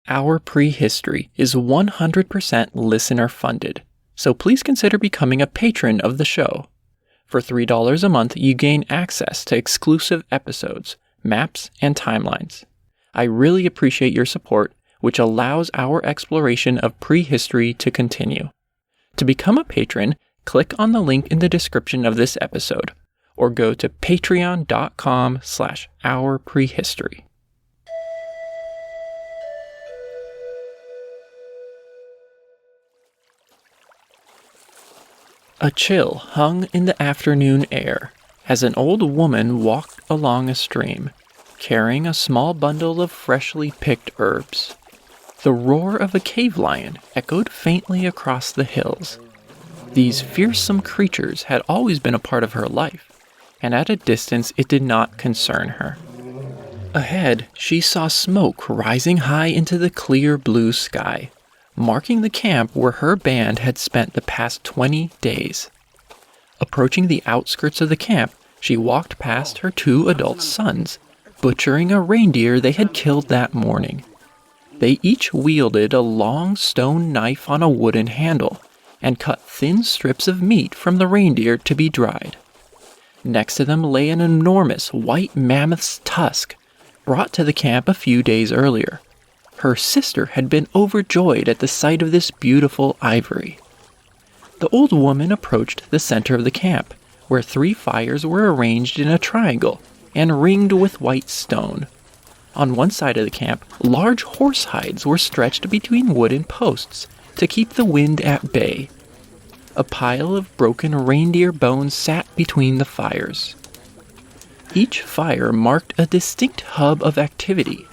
Our Prehistory is 100% listener funded, so please consider becoming a patron of the show. For $3 a month, you gain access to exclusive episodes, maps, and timelines. I really appreciate your support, which allows our exploration of prehistory to continue. To become a patron, click on the link in the description of this episode, or go to patreon.com/ourprehistory. A chill hung in the afternoon air as an old woman walked along a stream, carrying a small bundle of freshly picked herbs. The roar of a cave lion echoed faintly across the hills. These fearsome creatures had always been a part of her life, and at a distance it did not concern her. Ahead, she saw smoke rising high into the clear blue sky, marking the camp where her band had spent the past 20 days. Approaching the outskirts of the camp, she walked past her 2 adult sons, butchering a reindeer they had killed that morning. They each wielded a long stone knife on a wooden handle and cut thin strips of meat from the reindeer to be dried. Next to them lay an enormous white mammoth's tusk, brought to the camp a few days earlier. Her sister had been overjoyed at the sight of this beautiful ivory. The old woman approached the center of the camp, where 3 fires were arranged in a triangle and ringed with white stone. On one side of the camp, large horse hides were stretched between wooden posts to keep the wind at bay. A pile of broken reindeer bones sat between the fires. Each fire marked a distinct hub of activity.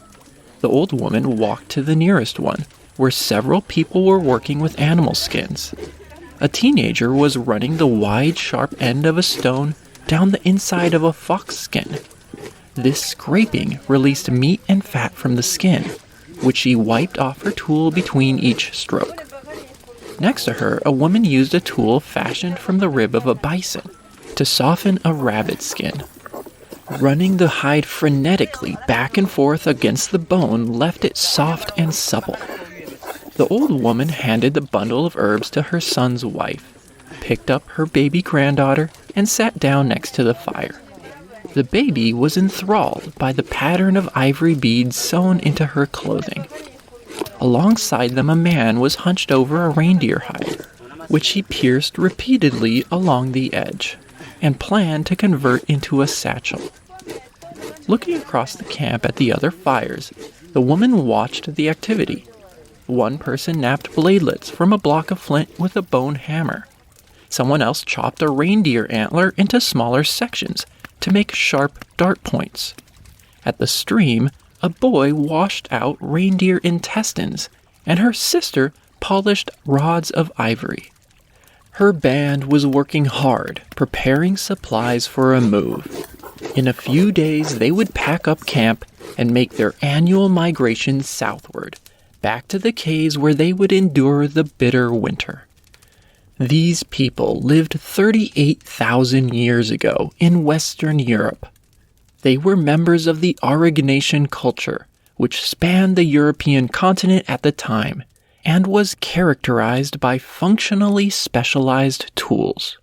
The old woman walked to the nearest one, where several people were working with animal skins. A teenager was running the wide, sharp end of a stone down the inside of a fox skin. This scraping released meat and fat from the skin, which she wiped off her tool between each stroke. Next to her, a woman used a tool fashioned from the rib of a bison to soften a rabbit skin. Running the hide frenetically back and forth against the bone left it soft and supple. The old woman handed the bundle of herbs to her son's wife, picked up her baby granddaughter, and sat down next to the fire. The baby was enthralled by the pattern of ivory beads sewn into her clothing. Alongside them, a man was hunched over a reindeer hide, which he pierced repeatedly along the edge, and planned to convert into a satchel. Looking across the camp at the other fires, the woman watched the activity. One person knapped bladelets from a block of flint with a bone hammer. Someone else chopped a reindeer antler into smaller sections to make sharp dart points. At the stream, a boy washed out reindeer intestines, and her sister polished rods of ivory. Her band was working hard, preparing supplies for a move. In a few days, they would pack up camp and make their annual migration southward, back to the caves where they would endure the bitter winter. These people lived 38,000 years ago in Western Europe. They were members of the Aurignacian culture, which spanned the European continent at the time, and was characterized by functionally specialized tools.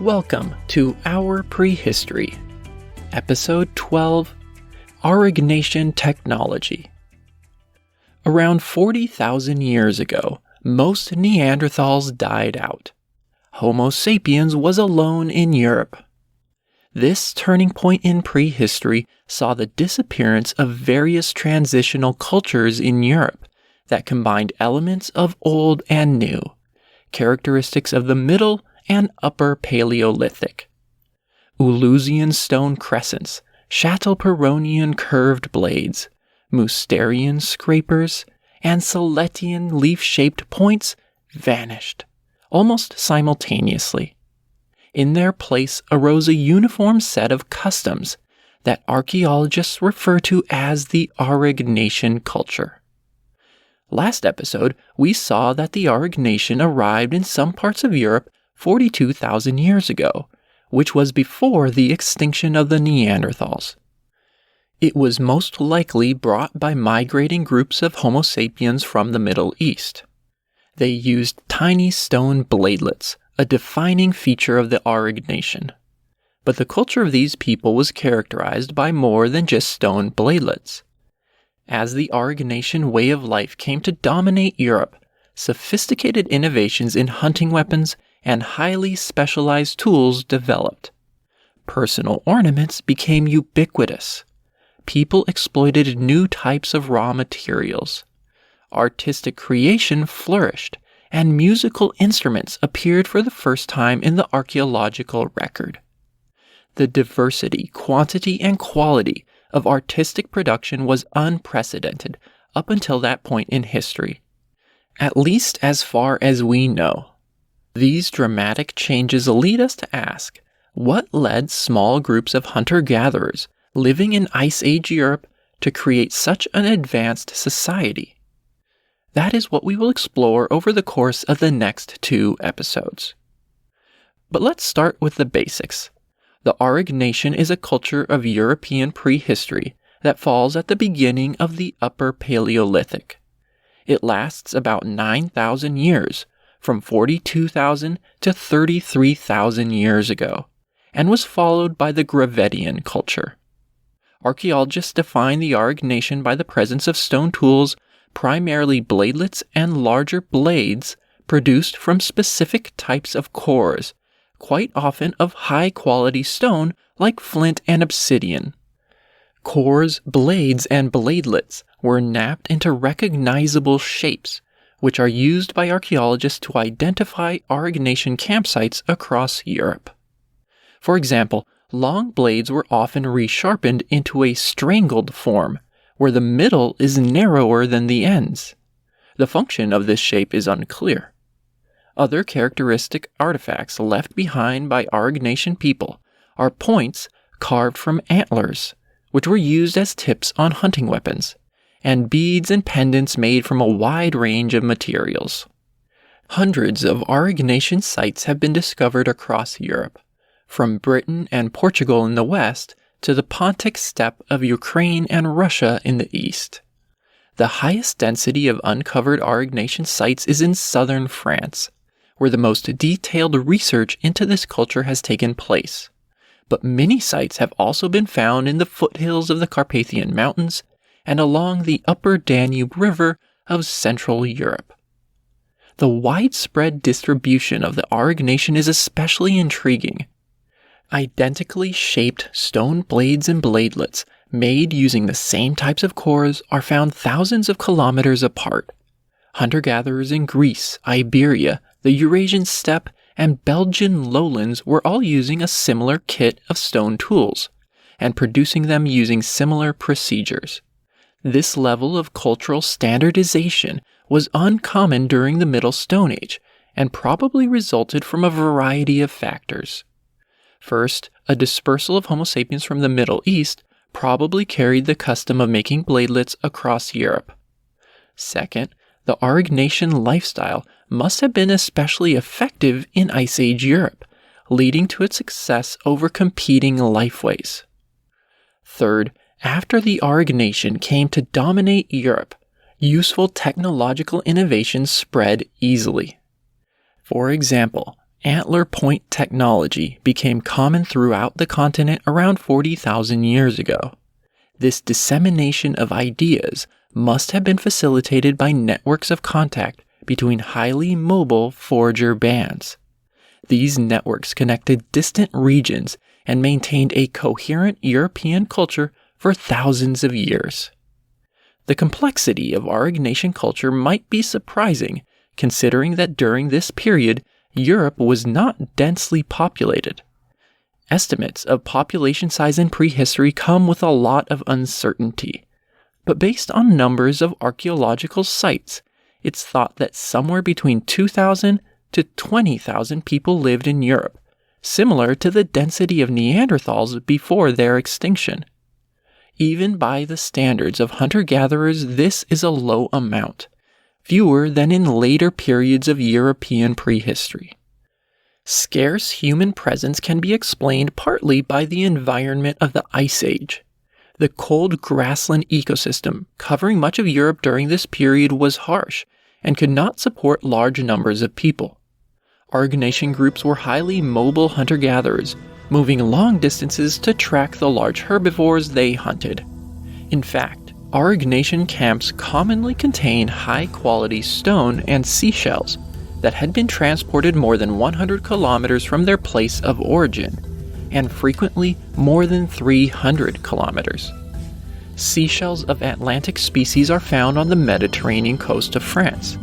Welcome to Our Prehistory, Episode 12, Aurignacian Technology. Around 40,000 years ago, most Neanderthals died out. Homo sapiens was alone in Europe. This turning point in prehistory saw the disappearance of various transitional cultures in Europe that combined elements of old and new, characteristics of the Middle and Upper Paleolithic. Ulusian stone crescents, Châtelperronian curved blades, Mousterian scrapers, and Siletian leaf-shaped points vanished, almost simultaneously. In their place arose a uniform set of customs that archaeologists refer to as the Aurignacian culture. Last episode, we saw that the Aurignacian arrived in some parts of Europe 42,000 years ago, which was before the extinction of the Neanderthals. It was most likely brought by migrating groups of Homo sapiens from the Middle East. They used tiny stone bladelets, a defining feature of the Aurignacian. But the culture of these people was characterized by more than just stone bladelets. As the Aurignacian way of life came to dominate Europe, sophisticated innovations in hunting weapons and highly specialized tools developed. Personal ornaments became ubiquitous. People exploited new types of raw materials. Artistic creation flourished, and musical instruments appeared for the first time in the archaeological record. The diversity, quantity, and quality of artistic production was unprecedented up until that point in history, at least as far as we know. These dramatic changes lead us to ask, what led small groups of hunter-gatherers living in Ice Age Europe to create such an advanced society? That is what we will explore over the course of the next 2 episodes. But let's start with the basics. The Aurignacian is a culture of European prehistory that falls at the beginning of the Upper Paleolithic. It lasts about 9,000 years, from 42,000 to 33,000 years ago, and was followed by the Gravettian culture. Archaeologists define the Aurignacian by the presence of stone tools, primarily bladelets and larger blades produced from specific types of cores, quite often of high-quality stone like flint and obsidian. Cores, blades, and bladelets were knapped into recognizable shapes, which are used by archaeologists to identify Aurignacian campsites across Europe. For example, long blades were often resharpened into a strangled form, where the middle is narrower than the ends. The function of this shape is unclear. Other characteristic artifacts left behind by Aurignacian people are points carved from antlers, which were used as tips on hunting weapons, and beads and pendants made from a wide range of materials. Hundreds of Aurignacian sites have been discovered across Europe, from Britain and Portugal in the west to the Pontic steppe of Ukraine and Russia in the east. The highest density of uncovered Aurignacian sites is in southern France, where the most detailed research into this culture has taken place. But many sites have also been found in the foothills of the Carpathian Mountains and along the upper Danube River of Central Europe. The widespread distribution of the Aurignacian is especially intriguing. Identically shaped stone blades and bladelets made using the same types of cores are found thousands of kilometers apart. Hunter-gatherers in Greece, Iberia, the Eurasian steppe, and Belgian lowlands were all using a similar kit of stone tools, and producing them using similar procedures. This level of cultural standardization was uncommon during the Middle Stone Age, and probably resulted from a variety of factors. First, a dispersal of Homo sapiens from the Middle East probably carried the custom of making bladelets across Europe. Second, the Aurignacian lifestyle must have been especially effective in Ice Age Europe, leading to its success over competing lifeways. Third, after the Aurignacian came to dominate Europe, useful technological innovations spread easily. For example, antler point technology became common throughout the continent around 40,000 years ago. This dissemination of ideas must have been facilitated by networks of contact between highly mobile forager bands. These networks connected distant regions and maintained a coherent European culture for thousands of years. The complexity of Aurignacian culture might be surprising, considering that during this period, Europe was not densely populated. Estimates of population size in prehistory come with a lot of uncertainty, but based on numbers of archaeological sites, it's thought that somewhere between 2,000 to 20,000 people lived in Europe, similar to the density of Neanderthals before their extinction. Even by the standards of hunter-gatherers, this is a low amount, fewer than in later periods of European prehistory. Scarce human presence can be explained partly by the environment of the Ice Age. The cold grassland ecosystem covering much of Europe during this period was harsh and could not support large numbers of people. Aurignacian groups were highly mobile hunter-gatherers, moving long distances to track the large herbivores they hunted. In fact, Aurignacian camps commonly contain high-quality stone and seashells that had been transported more than 100 kilometers from their place of origin, and frequently more than 300 kilometers. Seashells of Atlantic species are found on the Mediterranean coast of France.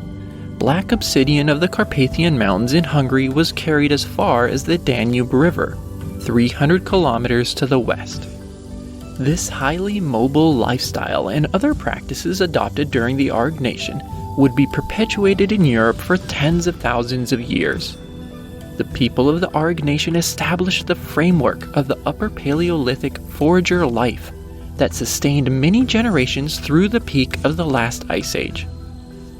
Black obsidian of the Carpathian Mountains in Hungary was carried as far as the Danube River, 300 kilometers to the west. This highly mobile lifestyle and other practices adopted during the Aurignacian would be perpetuated in Europe for tens of thousands of years. The people of the Aurignacian established the framework of the Upper Paleolithic forager life that sustained many generations through the peak of the last ice age.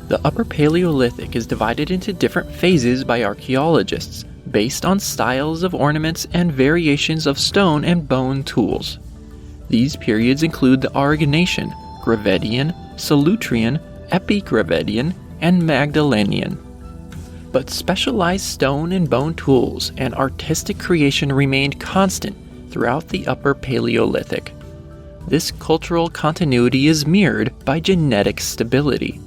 The Upper Paleolithic is divided into different phases by archaeologists based on styles of ornaments and variations of stone and bone tools. These periods include the Aurignacian, Gravettian, Solutrean, Epigravettian, and Magdalenian. But specialized stone and bone tools and artistic creation remained constant throughout the Upper Paleolithic. This cultural continuity is mirrored by genetic stability.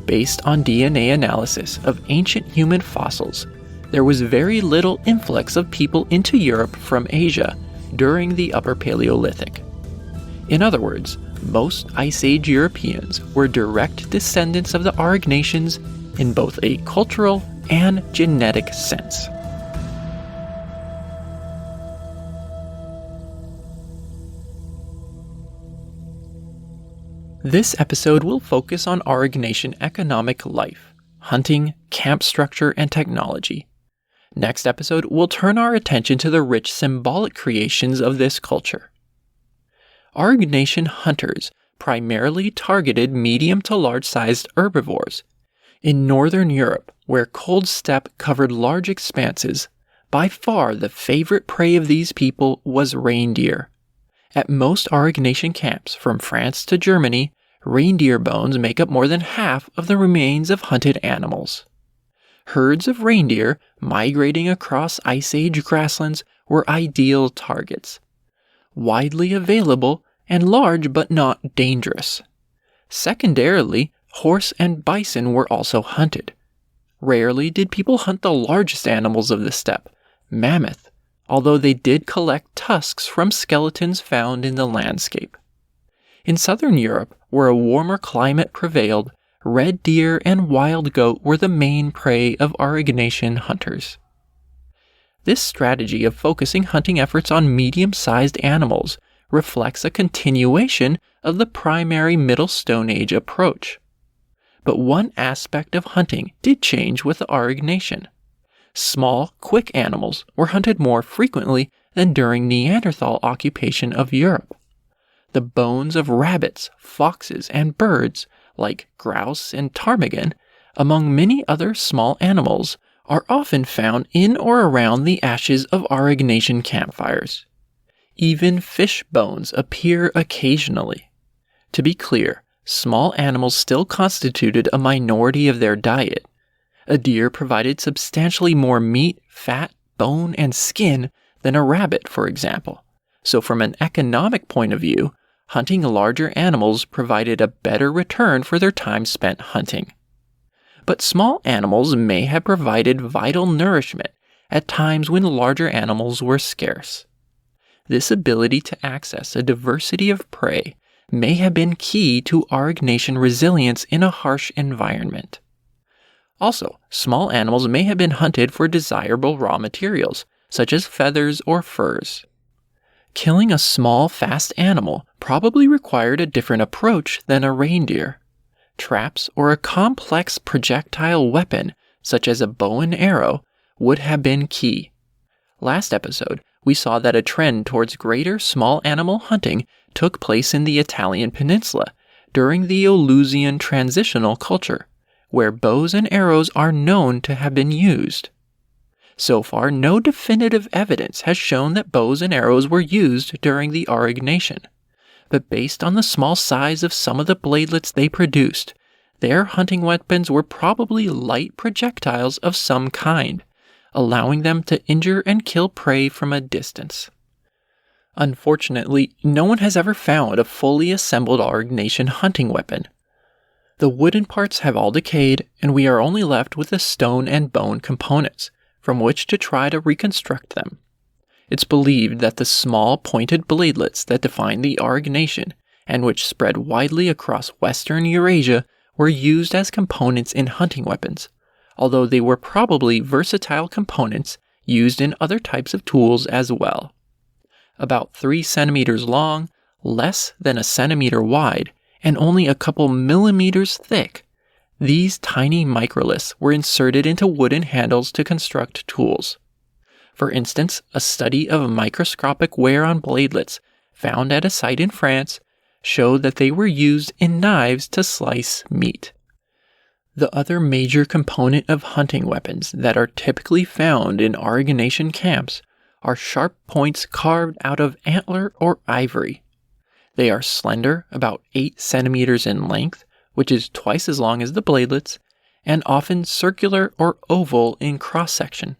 Based on DNA analysis of ancient human fossils, there was very little influx of people into Europe from Asia during the Upper Paleolithic. In other words, most Ice Age Europeans were direct descendants of the Aurignacians in both a cultural and genetic sense. This episode will focus on Aurignacian economic life, hunting, camp structure, and technology. Next episode, we'll turn our attention to the rich symbolic creations of this culture. Aurignacian hunters primarily targeted medium to large-sized herbivores. In northern Europe, where cold steppe covered large expanses, by far the favorite prey of these people was reindeer. At most Aurignacian camps, from France to Germany, reindeer bones make up more than half of the remains of hunted animals. Herds of reindeer migrating across Ice Age grasslands were ideal targets. Widely available and large but not dangerous. Secondarily, horse and bison were also hunted. Rarely did people hunt the largest animals of the steppe, mammoth, although they did collect tusks from skeletons found in the landscape. In southern Europe, where a warmer climate prevailed, red deer and wild goat were the main prey of Aurignacian hunters. This strategy of focusing hunting efforts on medium-sized animals reflects a continuation of the primary Middle Stone Age approach. But one aspect of hunting did change with the Aurignacian. Small, quick animals were hunted more frequently than during Neanderthal occupation of Europe. The bones of rabbits, foxes, and birds, like grouse and ptarmigan, among many other small animals, are often found in or around the ashes of Aurignacian campfires. Even fish bones appear occasionally. To be clear, small animals still constituted a minority of their diet. A deer provided substantially more meat, fat, bone, and skin than a rabbit, for example. So from an economic point of view, hunting larger animals provided a better return for their time spent hunting. But small animals may have provided vital nourishment at times when larger animals were scarce. This ability to access a diversity of prey may have been key to Aurignacian resilience in a harsh environment. Also, small animals may have been hunted for desirable raw materials, such as feathers or furs. Killing a small, fast animal probably required a different approach than a reindeer. Traps or a complex projectile weapon, such as a bow and arrow, would have been key. Last episode, we saw that a trend towards greater small animal hunting took place in the Italian peninsula during the Aurignacian transitional culture, where bows and arrows are known to have been used. So far, no definitive evidence has shown that bows and arrows were used during the Aurignacian, but based on the small size of some of the bladelets they produced, their hunting weapons were probably light projectiles of some kind, allowing them to injure and kill prey from a distance. Unfortunately, no one has ever found a fully assembled Aurignacian hunting weapon. The wooden parts have all decayed, and we are only left with the stone and bone components, from which to try to reconstruct them. It's believed that the small pointed bladelets that define the Aurignacian, and which spread widely across western Eurasia, were used as components in hunting weapons, although they were probably versatile components used in other types of tools as well. About 3 centimeters long, less than a centimeter wide, and only a couple millimeters thick, these tiny microliths were inserted into wooden handles to construct tools. For instance, a study of microscopic wear on bladelets found at a site in France showed that they were used in knives to slice meat. The other major component of hunting weapons that are typically found in Aurignacian camps are sharp points carved out of antler or ivory. They are slender, about 8 centimeters in length, which is twice as long as the bladelets, and often circular or oval in cross-section.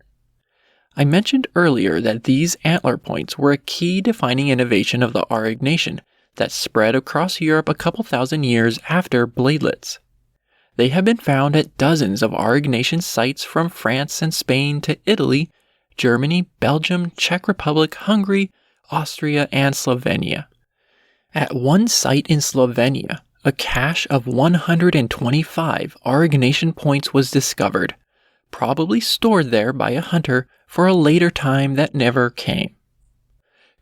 I mentioned earlier that these antler points were a key defining innovation of the Aurignacian that spread across Europe a couple thousand years after bladelets. They have been found at dozens of Aurignacian sites from France and Spain to Italy, Germany, Belgium, Czech Republic, Hungary, Austria, and Slovenia. At one site in Slovenia, a cache of 125 Aurignacian points was discovered, probably stored there by a hunter for a later time that never came.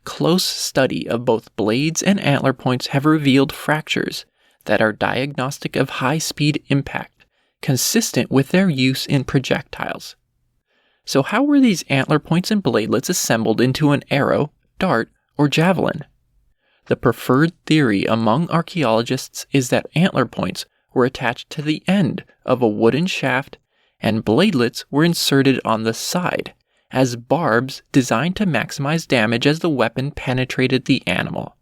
Close study of both blades and antler points have revealed fractures that are diagnostic of high-speed impact, consistent with their use in projectiles. So how were these antler points and bladelets assembled into an arrow, dart, or javelin? The preferred theory among archaeologists is that antler points were attached to the end of a wooden shaft, and bladelets were inserted on the side, as barbs designed to maximize damage as the weapon penetrated the animal.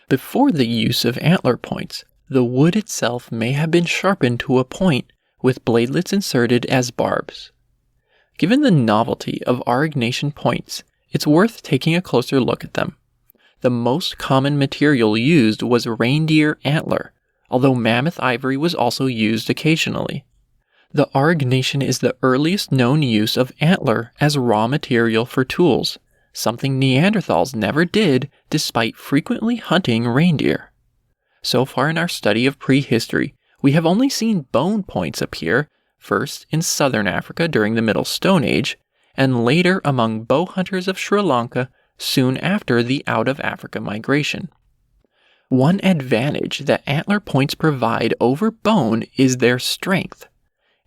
Before the use of antler points, the wood itself may have been sharpened to a point with bladelets inserted as barbs. Given the novelty of Aurignacian points, it's worth taking a closer look at them. The most common material used was reindeer antler, although mammoth ivory was also used occasionally. The Aurignacian is the earliest known use of antler as raw material for tools, something Neanderthals never did despite frequently hunting reindeer. So far in our study of prehistory, we have only seen bone points appear, first in southern Africa during the Middle Stone Age, and later among bow hunters of Sri Lanka soon after the out-of-Africa migration. One advantage that antler points provide over bone is their strength.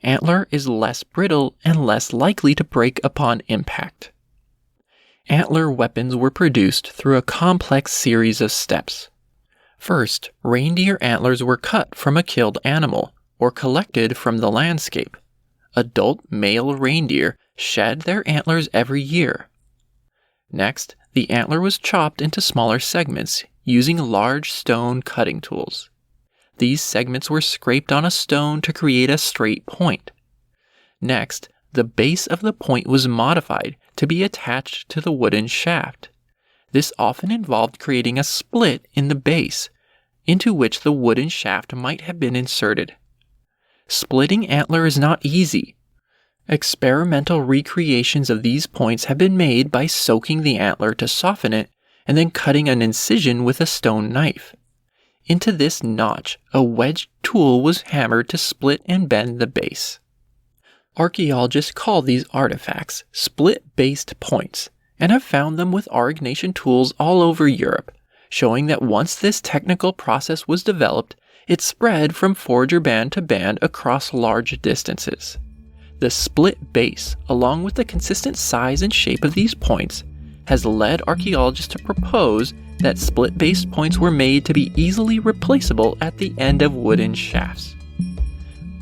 Antler is less brittle and less likely to break upon impact. Antler weapons were produced through a complex series of steps. First, reindeer antlers were cut from a killed animal, or collected from the landscape. Adult male reindeer shed their antlers every year. Next, the antler was chopped into smaller segments using large stone cutting tools. These segments were scraped on a stone to create a straight point. Next, the base of the point was modified to be attached to the wooden shaft. This often involved creating a split in the base, into which the wooden shaft might have been inserted. Splitting antler is not easy. Experimental recreations of these points have been made by soaking the antler to soften it and then cutting an incision with a stone knife. Into this notch, a wedged tool was hammered to split and bend the base. Archaeologists call these artifacts split-based points, and have found them with Aurignacian tools all over Europe, showing that once this technical process was developed, it spread from forager band to band across large distances. The split base, along with the consistent size and shape of these points, has led archaeologists to propose that split-based points were made to be easily replaceable at the end of wooden shafts.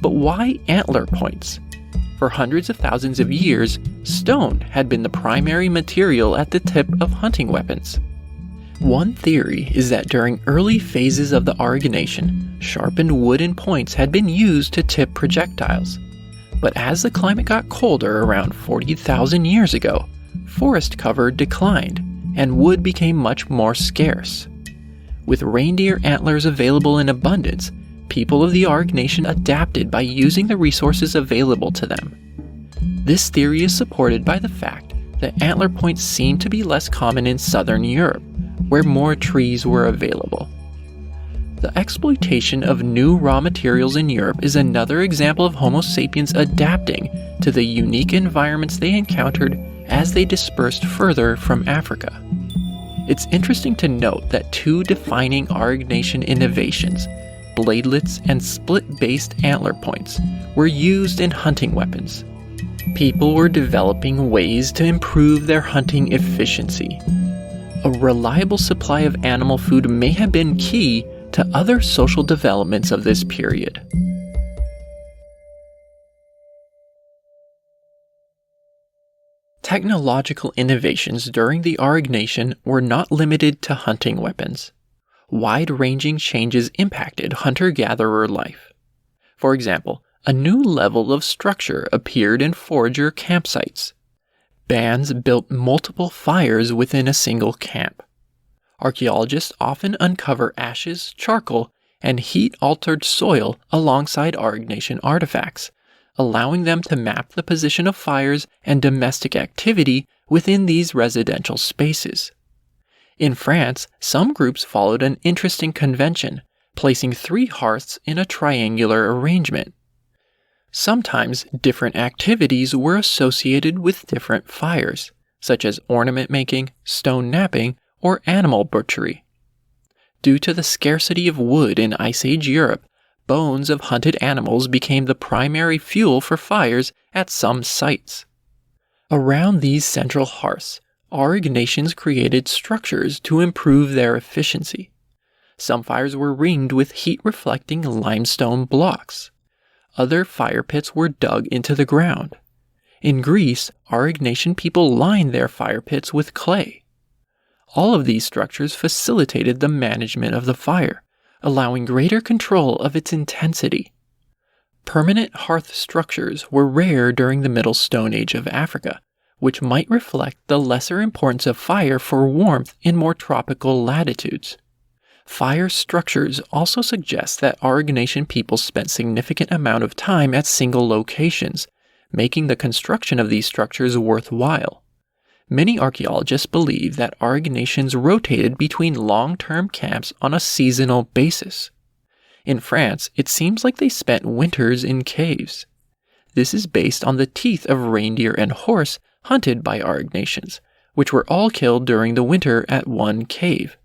But why antler points? For hundreds of thousands of years, stone had been the primary material at the tip of hunting weapons. One theory is that during early phases of the Aurignacian, sharpened wooden points had been used to tip projectiles. But as the climate got colder around 40,000 years ago, forest cover declined, and wood became much more scarce. With reindeer antlers available in abundance, people of the Aurignacian adapted by using the resources available to them. This theory is supported by the fact that antler points seem to be less common in southern Europe, where more trees were available. The exploitation of new raw materials in Europe is another example of Homo sapiens adapting to the unique environments they encountered as they dispersed further from Africa. It's interesting to note that two defining Aurignacian innovations, bladelets and split-based antler points, were used in hunting weapons. People were developing ways to improve their hunting efficiency. A reliable supply of animal food may have been key to other social developments of this period. Technological innovations during the Aurignacian were not limited to hunting weapons. Wide-ranging changes impacted hunter-gatherer life. For example, a new level of structure appeared in forager campsites. Bands built multiple fires within a single camp. Archaeologists often uncover ashes, charcoal, and heat-altered soil alongside Aurignacian artifacts, allowing them to map the position of fires and domestic activity within these residential spaces. In France, some groups followed an interesting convention, placing 3 hearths in a triangular arrangement. Sometimes different activities were associated with different fires, such as ornament making, stone knapping, or animal butchery. Due to the scarcity of wood in Ice Age Europe, bones of hunted animals became the primary fuel for fires at some sites. Around these central hearths, Aurignacians created structures to improve their efficiency. Some fires were ringed with heat-reflecting limestone blocks. Other fire pits were dug into the ground. In Greece, Aurignacian people lined their fire pits with clay. All of these structures facilitated the management of the fire, allowing greater control of its intensity. Permanent hearth structures were rare during the Middle Stone Age of Africa, which might reflect the lesser importance of fire for warmth in more tropical latitudes. Fire structures also suggest that Aurignacian people spent significant amount of time at single locations, making the construction of these structures worthwhile. Many archaeologists believe that Aurignacians rotated between long-term camps on a seasonal basis. In France, it seems like they spent winters in caves. This is based on the teeth of reindeer and horse hunted by Aurignacians, which were all killed during the winter at one cave.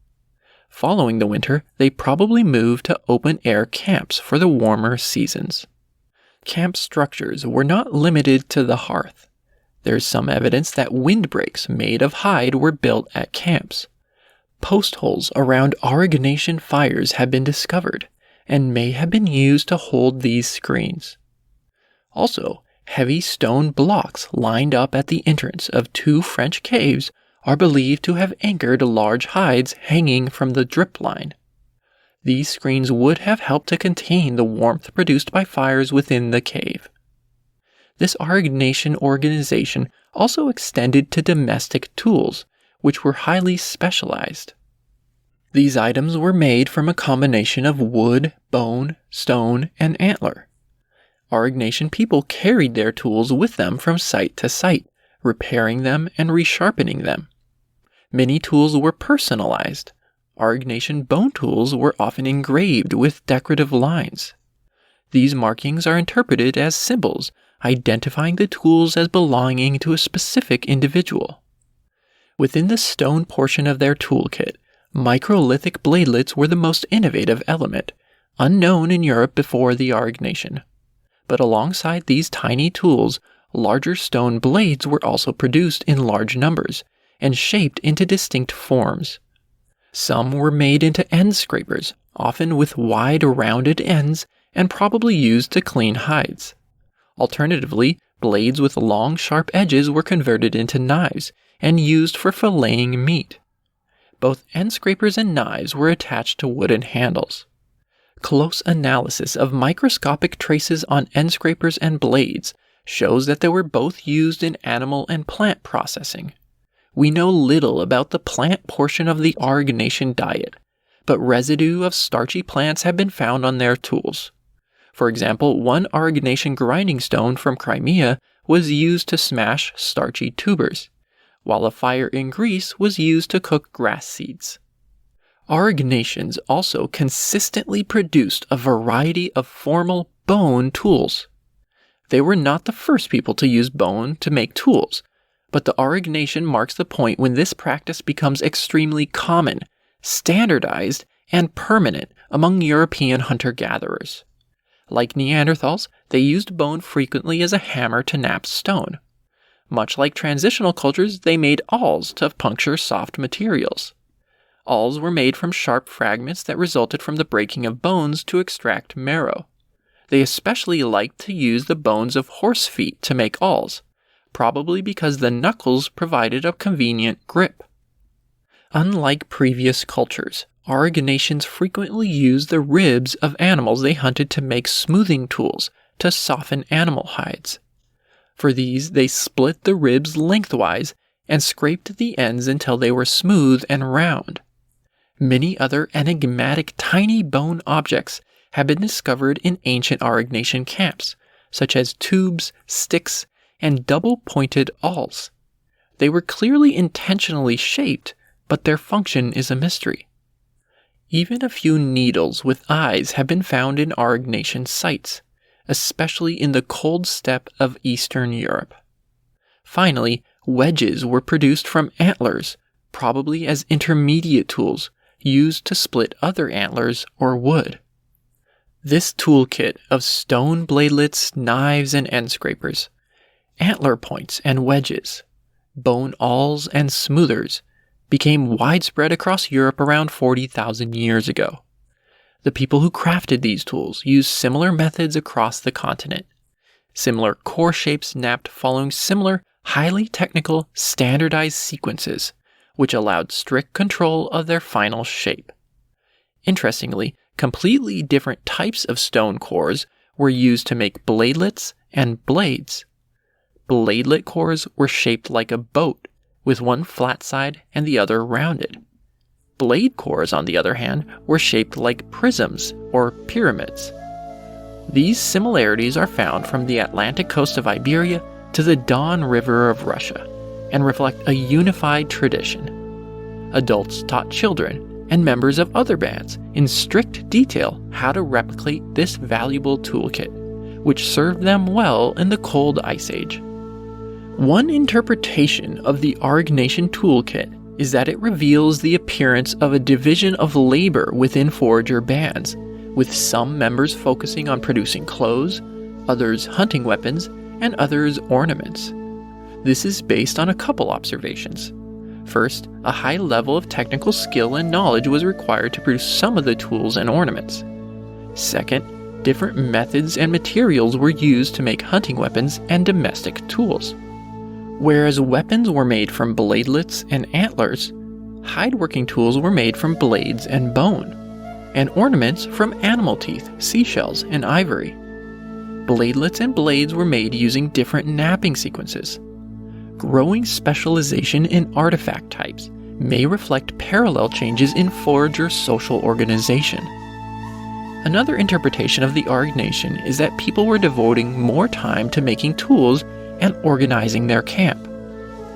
Following the winter, they probably moved to open-air camps for the warmer seasons. Camp structures were not limited to the hearth. There's some evidence that windbreaks made of hide were built at camps. Post holes around Aurignacian fires have been discovered and may have been used to hold these screens. Also, heavy stone blocks lined up at the entrance of 2 French caves are believed to have anchored large hides hanging from the drip line. These screens would have helped to contain the warmth produced by fires within the cave. This Aurignacian organization also extended to domestic tools, which were highly specialized. These items were made from a combination of wood, bone, stone, and antler. Aurignacian people carried their tools with them from site to site, repairing them and resharpening them. Many tools were personalized. Aurignacian bone tools were often engraved with decorative lines. These markings are interpreted as symbols, identifying the tools as belonging to a specific individual. Within the stone portion of their toolkit, microlithic bladelets were the most innovative element, unknown in Europe before the Aurignacian. But alongside these tiny tools, larger stone blades were also produced in large numbers and shaped into distinct forms. Some were made into end scrapers, often with wide rounded ends and probably used to clean hides. Alternatively, blades with long sharp edges were converted into knives and used for filleting meat. Both end scrapers and knives were attached to wooden handles. Close analysis of microscopic traces on end scrapers and blades shows that they were both used in animal and plant processing. We know little about the plant portion of the Aurignacian diet, but residue of starchy plants have been found on their tools. For example, one Aurignacian grinding stone from Crimea was used to smash starchy tubers, while a fire in Greece was used to cook grass seeds. Aurignacians also consistently produced a variety of formal bone tools. They were not the first people to use bone to make tools, but the Aurignacian marks the point when this practice becomes extremely common, standardized, and permanent among European hunter-gatherers. Like Neanderthals, they used bone frequently as a hammer to knap stone. Much like transitional cultures, they made awls to puncture soft materials. Awls were made from sharp fragments that resulted from the breaking of bones to extract marrow. They especially liked to use the bones of horse feet to make awls, probably because the knuckles provided a convenient grip. Unlike previous cultures, Aurignacians frequently used the ribs of animals they hunted to make smoothing tools to soften animal hides. For these, they split the ribs lengthwise and scraped the ends until they were smooth and round. Many other enigmatic tiny bone objects have been discovered in ancient Aurignacian camps, such as tubes, sticks, and double-pointed awls. They were clearly intentionally shaped, but their function is a mystery. Even a few needles with eyes have been found in Aurignacian sites, especially in the cold steppe of Eastern Europe. Finally, wedges were produced from antlers, probably as intermediate tools used to split other antlers or wood. This toolkit of stone bladelets, knives, and end scrapers, antler points and wedges, bone awls and smoothers, became widespread across Europe around 40,000 years ago. The people who crafted these tools used similar methods across the continent. Similar core shapes napped following similar, highly technical, standardized sequences, which allowed strict control of their final shape. Interestingly, completely different types of stone cores were used to make bladelets and blades. Bladelet cores were shaped like a boat, with one flat side and the other rounded. Blade cores, on the other hand, were shaped like prisms or pyramids. These similarities are found from the Atlantic coast of Iberia to the Don River of Russia, and reflect a unified tradition. Adults taught children and members of other bands in strict detail how to replicate this valuable toolkit, which served them well in the Cold Ice Age. One interpretation of the Aurignacian toolkit is that it reveals the appearance of a division of labor within forager bands, with some members focusing on producing clothes, others hunting weapons, and others ornaments. This is based on a couple observations. First, a high level of technical skill and knowledge was required to produce some of the tools and ornaments. Second, different methods and materials were used to make hunting weapons and domestic tools. Whereas weapons were made from bladelets and antlers, hide-working tools were made from blades and bone, and ornaments from animal teeth, seashells, and ivory. Bladelets and blades were made using different napping sequences. Growing specialization in artifact types may reflect parallel changes in forager social organization. Another interpretation of the Aurignacian is that people were devoting more time to making tools and organizing their camp.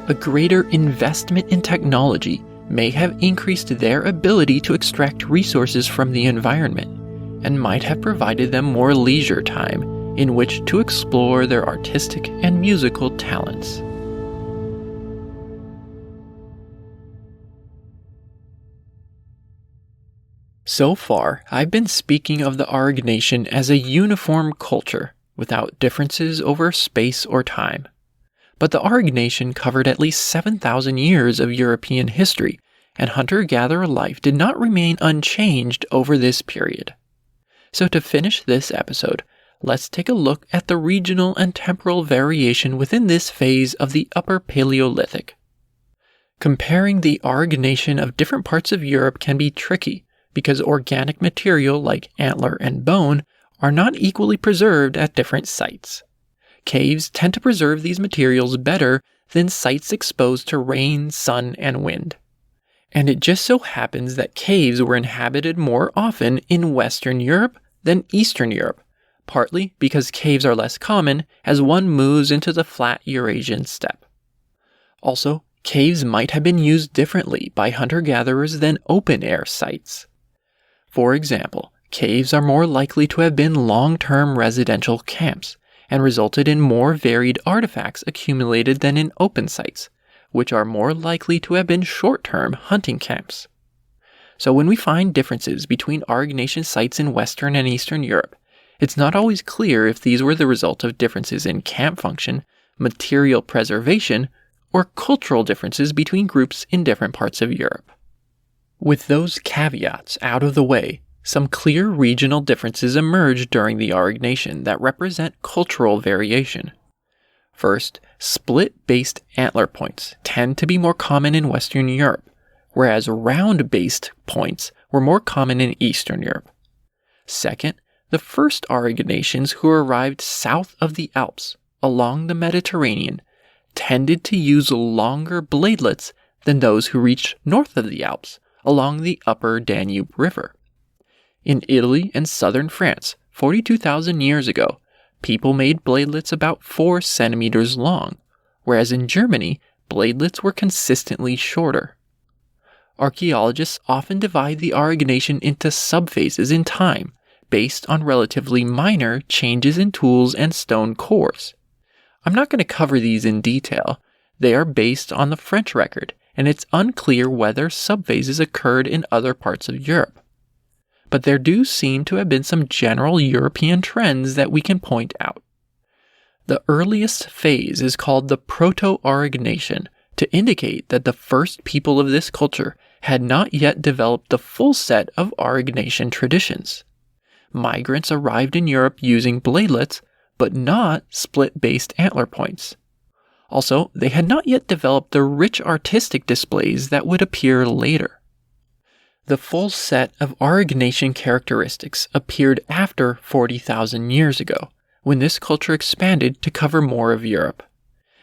A greater investment in technology may have increased their ability to extract resources from the environment, and might have provided them more leisure time in which to explore their artistic and musical talents. So far, I've been speaking of the Aurignacian as a uniform culture, without differences over space or time. But the Aurignacian covered at least 7,000 years of European history, and hunter-gatherer life did not remain unchanged over this period. So to finish this episode, let's take a look at the regional and temporal variation within this phase of the Upper Paleolithic. Comparing the Aurignacian of different parts of Europe can be tricky, because organic material like antler and bone are not equally preserved at different sites. Caves tend to preserve these materials better than sites exposed to rain, sun, and wind. And it just so happens that caves were inhabited more often in Western Europe than Eastern Europe, partly because caves are less common as one moves into the flat Eurasian steppe. Also, caves might have been used differently by hunter-gatherers than open-air sites. For example, caves are more likely to have been long-term residential camps, and resulted in more varied artifacts accumulated than in open sites, which are more likely to have been short-term hunting camps. So when we find differences between Aurignacian sites in Western and Eastern Europe, it's not always clear if these were the result of differences in camp function, material preservation, or cultural differences between groups in different parts of Europe. With those caveats out of the way, some clear regional differences emerge during the Aurignacian that represent cultural variation. First, split-based antler points tend to be more common in Western Europe, whereas round-based points were more common in Eastern Europe. Second, the first Aurignacians who arrived south of the Alps, along the Mediterranean, tended to use longer bladelets than those who reached north of the Alps, along the upper Danube River. In Italy and southern France, 42,000 years ago, people made bladelets about 4 centimeters long, whereas in Germany, bladelets were consistently shorter. Archaeologists often divide the Aurignacian into subphases in time, based on relatively minor changes in tools and stone cores. I'm not going to cover these in detail. They are based on the French record, and it's unclear whether subphases occurred in other parts of Europe. But there do seem to have been some general European trends that we can point out. The earliest phase is called the Proto-Aurignacian to indicate that the first people of this culture had not yet developed the full set of Aurignacian traditions. Migrants arrived in Europe using bladelets, but not split-based antler points. Also, they had not yet developed the rich artistic displays that would appear later. The full set of Aurignacian characteristics appeared after 40,000 years ago, when this culture expanded to cover more of Europe.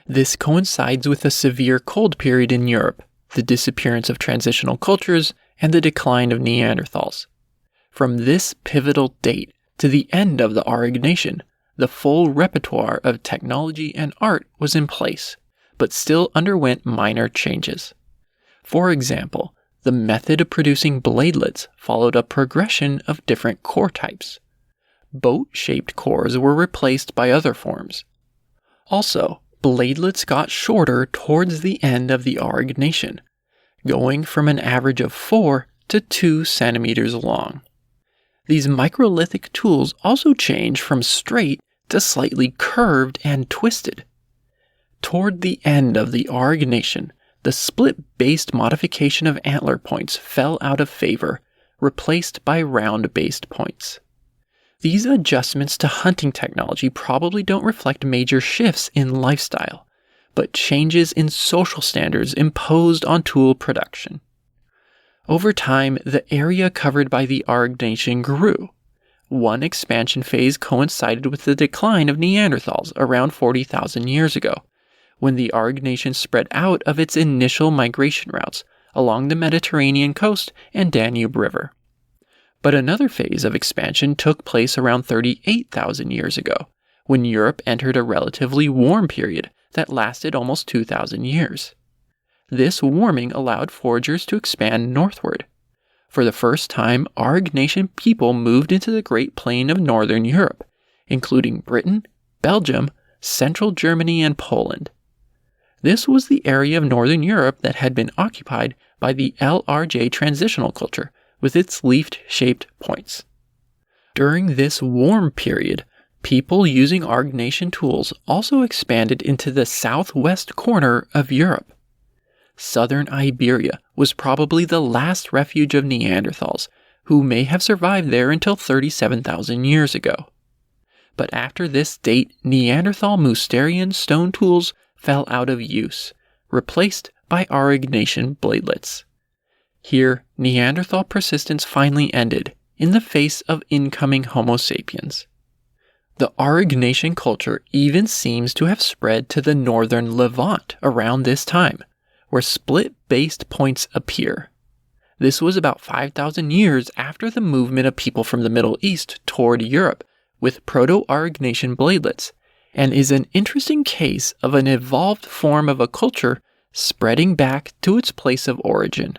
This coincides with a severe cold period in Europe, the disappearance of transitional cultures, and the decline of Neanderthals. From this pivotal date to the end of the Aurignacian, the full repertoire of technology and art was in place, but still underwent minor changes. For example, the method of producing bladelets followed a progression of different core types. Boat-shaped cores were replaced by other forms. Also, bladelets got shorter towards the end of the Aurignacian, going from an average of 4 to 2 centimeters long. These microlithic tools also change from straight to slightly curved and twisted. Toward the end of the Aurignacian, the split-based modification of antler points fell out of favor, replaced by round-based points. These adjustments to hunting technology probably don't reflect major shifts in lifestyle, but changes in social standards imposed on tool production. Over time, the area covered by the Aurignacian grew. One expansion phase coincided with the decline of Neanderthals around 40,000 years ago, when the Aurignacian spread out of its initial migration routes along the Mediterranean coast and Danube River. But another phase of expansion took place around 38,000 years ago, when Europe entered a relatively warm period that lasted almost 2,000 years. This warming allowed foragers to expand northward. For the first time, Aurignacian people moved into the Great Plain of Northern Europe, including Britain, Belgium, central Germany, and Poland. This was the area of Northern Europe that had been occupied by the LRJ transitional culture, with its leaf-shaped points. During this warm period, people using Aurignacian tools also expanded into the southwest corner of Europe. Southern Iberia was probably the last refuge of Neanderthals, who may have survived there until 37,000 years ago. But after this date, Neanderthal Mousterian stone tools fell out of use, replaced by Aurignacian bladelets. Here, Neanderthal persistence finally ended, in the face of incoming Homo sapiens. The Aurignacian culture even seems to have spread to the northern Levant around this time, where split-based points appear. This was about 5,000 years after the movement of people from the Middle East toward Europe with Proto-Aurignacian bladelets, and is an interesting case of an evolved form of a culture spreading back to its place of origin.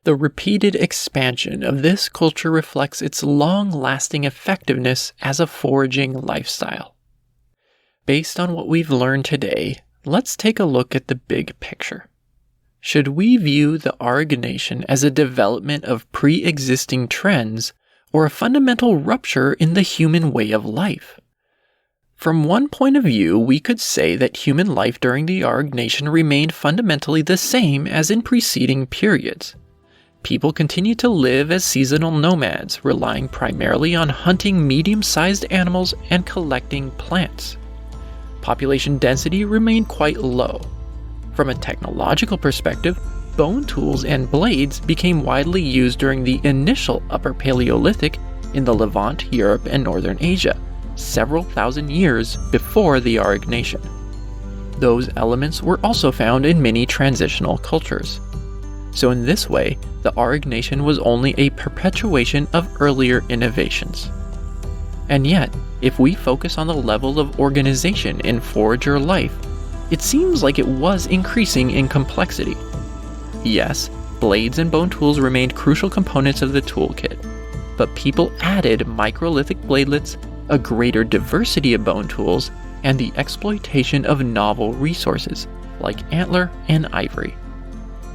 The repeated expansion of this culture reflects its long-lasting effectiveness as a foraging lifestyle. Based on what we've learned today, let's take a look at the big picture. Should we view the Aurignacian as a development of pre-existing trends or a fundamental rupture in the human way of life? From one point of view, we could say that human life during the Aurignacian remained fundamentally the same as in preceding periods. People continued to live as seasonal nomads, relying primarily on hunting medium-sized animals and collecting plants. Population density remained quite low. From a technological perspective, bone tools and blades became widely used during the initial Upper Paleolithic in the Levant, Europe, and Northern Asia, several thousand years before the Aurignacian. Those elements were also found in many transitional cultures. So in this way, the Aurignacian was only a perpetuation of earlier innovations. And yet, if we focus on the level of organization in forager life, it seems like it was increasing in complexity. Yes, blades and bone tools remained crucial components of the toolkit, but people added microlithic bladelets, a greater diversity of bone tools, and the exploitation of novel resources, like antler and ivory.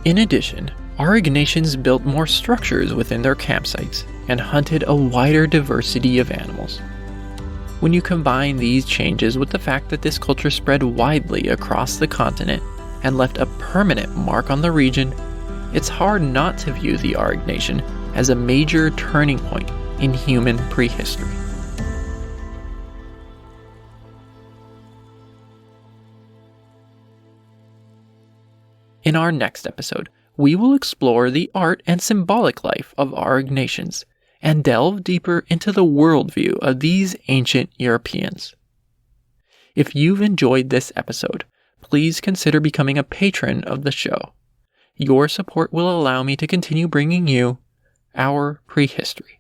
In addition, Aurignacians built more structures within their campsites and hunted a wider diversity of animals. When you combine these changes with the fact that this culture spread widely across the continent and left a permanent mark on the region, it's hard not to view the Aurignacian as a major turning point in human prehistory. In our next episode, we will explore the art and symbolic life of Aurignacians and delve deeper into the worldview of these ancient Europeans. If you've enjoyed this episode, please consider becoming a patron of the show. Your support will allow me to continue bringing you our prehistory.